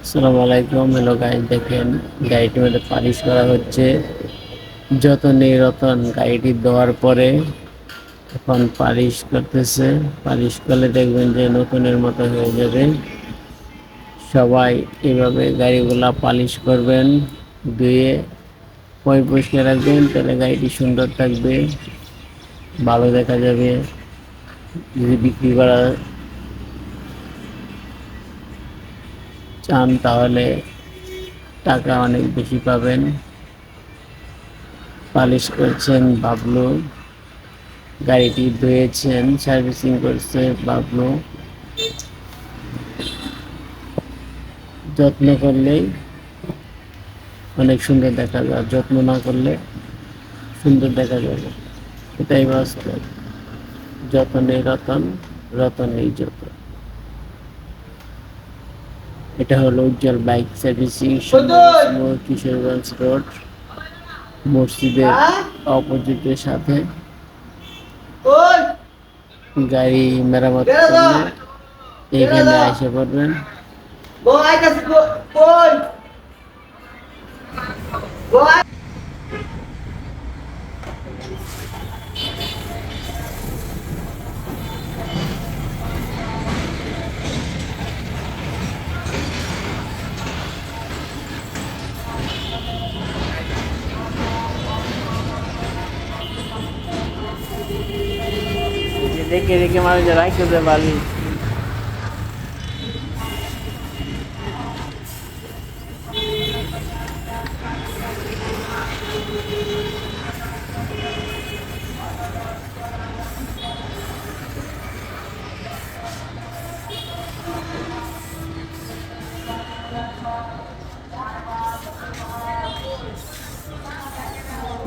আসসালামু আলাইকুম। Hello guys, দেখেন গাড়িটির মধ্যে পালিশ করা হচ্ছে। যতনেই রতন গাড়িটি দেওয়ার পরে এখন পালিশ করতেছে। পালিশ করলে দেখবেন যে নতুনের মতো হয়ে যাবে। সবাই এভাবে গাড়িগুলা পালিশ করবেন, ধুয়ে পরিষ্কার রাখবেন, তাহলে গাড়িটি সুন্দর থাকবে, ভালো দেখা যাবে। যদি বিক্রি করা চান তাহলে টাকা অনেক বেশি পাবেন। পালিশ করছেন বাবলু, গাড়িটি ধুয়েছেন, সার্ভিসিং করছে বাবলু। যত্ন করলেই অনেক সুন্দর দেখা যায়, যত্ন না করলে সুন্দর দেখা যাবে, এটাই বাস্তব। যতনেই রতন, রতনেই যতন। এটা হলো উজ্জ্বল বাইক সার্ভিসিং, কিশোরগঞ্জ রোড, মসজিদের অপোজিটের সাথে। গাড়ি মেরামত করলে এইখানে এসে পড়বেন। দেখে দেখে মানুষ রাখতে পারি।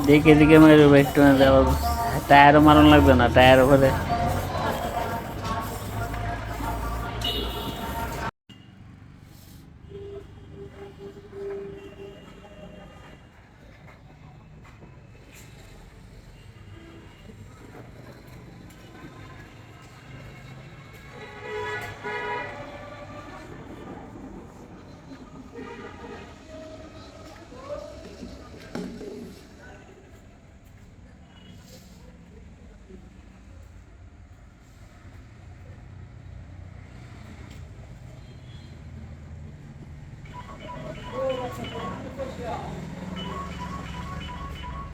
দেখে দেখে মেরে একটু টায়ারও মারণ লাগবে না, টায়ার উপরে